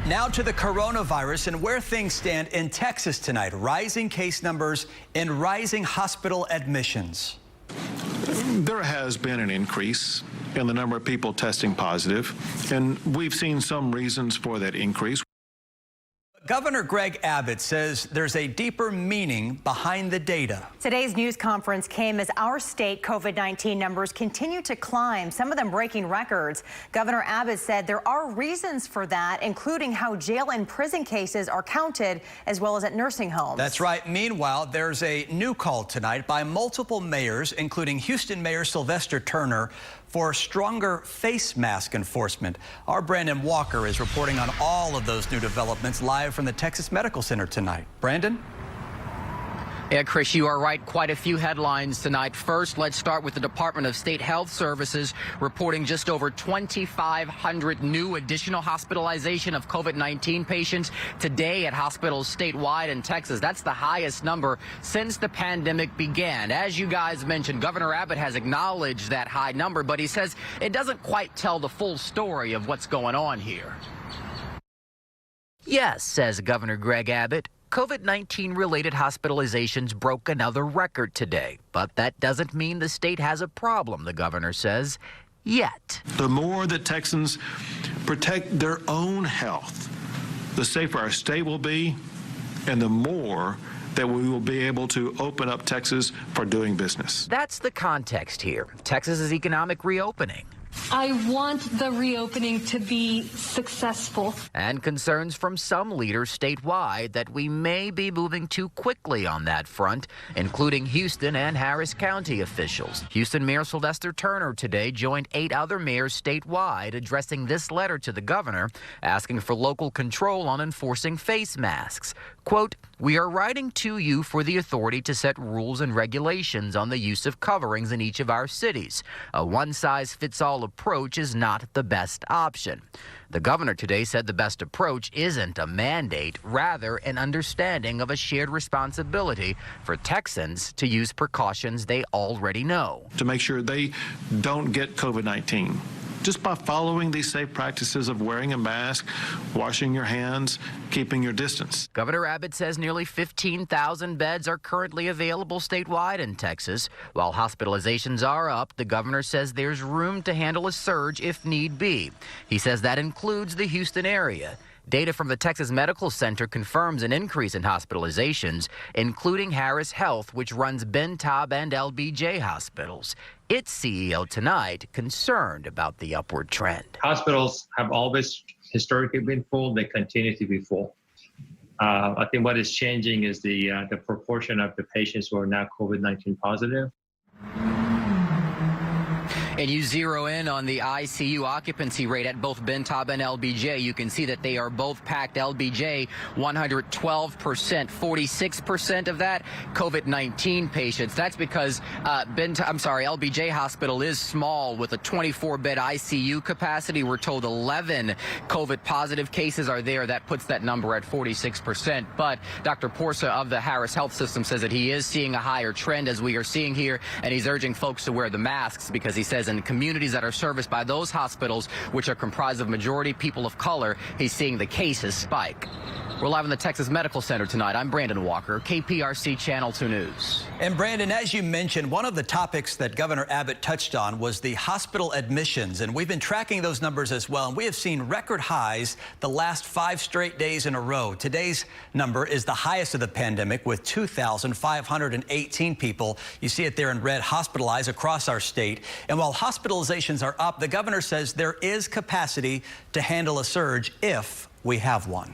Now to the coronavirus and where things stand in Texas tonight. Rising case numbers and rising hospital admissions. There has been an increase in the number of people testing positive, and we've seen some reasons for that increase. Governor Greg Abbott says there's a deeper meaning behind the data. Today's news conference came as our state COVID-19 numbers continue to climb, some of them breaking records. Governor Abbott said there are reasons for that, including how jail and prison cases are counted, as well as at nursing homes. That's right. Meanwhile, there's a new call tonight by multiple mayors, including Houston Mayor Sylvester Turner, for stronger face mask enforcement. Our Brandon Walker is reporting on all of those new developments live from the Texas Medical Center tonight. Brandon? Yeah, Chris, you are right. Quite a few headlines tonight. First, let's start with the Department of State Health Services reporting just over 2,500 new additional hospitalization of COVID-19 patients today at hospitals statewide in Texas. That's the highest number since the pandemic began. As you guys mentioned, Governor Abbott has acknowledged that high number, but he says it doesn't quite tell the full story of what's going on here. Yes, says Governor Greg Abbott, COVID-19 related hospitalizations broke another record today, but that doesn't mean the state has a problem, the governor says, yet. The more that Texans protect their own health, the safer our state will be, and the more that we will be able to open up Texas for doing business. That's the context here. Texas's economic reopening. I want the reopening to be successful. And concerns from some leaders statewide that we may be moving too quickly on that front, including Houston and Harris County officials. Houston Mayor Sylvester Turner today joined 8 other mayors statewide addressing this letter to the governor, asking for local control on enforcing face masks. Quote, "We are writing to you for the authority to set rules and regulations on the use of coverings in each of our cities. A one-size-fits-all approach is not the best option." The governor today said the best approach isn't a mandate, rather an understanding of a shared responsibility for Texans to use precautions they already know. To make sure they don't get COVID-19. Just by following these safe practices of wearing a mask, washing your hands, keeping your distance. Governor Abbott says nearly 15,000 beds are currently available statewide in Texas. While hospitalizations are up, the governor says there's room to handle a surge if need be. He says that includes the Houston area. Data from the Texas Medical Center confirms an increase in hospitalizations, including Harris Health, which runs Ben Taub and LBJ hospitals. Its CEO tonight concerned about the upward trend. Hospitals have always historically been full. They continue to be full. I think what is changing is the proportion of the patients who are now COVID-19 positive. And you zero in on the ICU occupancy rate at both Ben Taub and LBJ. You can see that they are both packed. LBJ 112%, 46% of that COVID-19 patients. That's because LBJ Hospital is small with a 24-bed ICU capacity. We're told 11 COVID positive cases are there. That puts that number at 46%. But Dr. Porsa of the Harris Health System says that he is seeing a higher trend as we are seeing here, and he's urging folks to wear the masks because he says in communities that are serviced by those hospitals, which are comprised of majority people of color, he's seeing the cases spike. We're live in the Texas Medical Center tonight. I'm Brandon Walker, KPRC Channel 2 News. And Brandon, as you mentioned, one of the topics that Governor Abbott touched on was the hospital admissions, and we've been tracking those numbers as well, and we have seen record highs the last 5 straight days in a row. Today's number is the highest of the pandemic with 2,518 people. You see it there in red, hospitalized across our state. And while hospitalizations are up, the governor says there is capacity to handle a surge if we have one.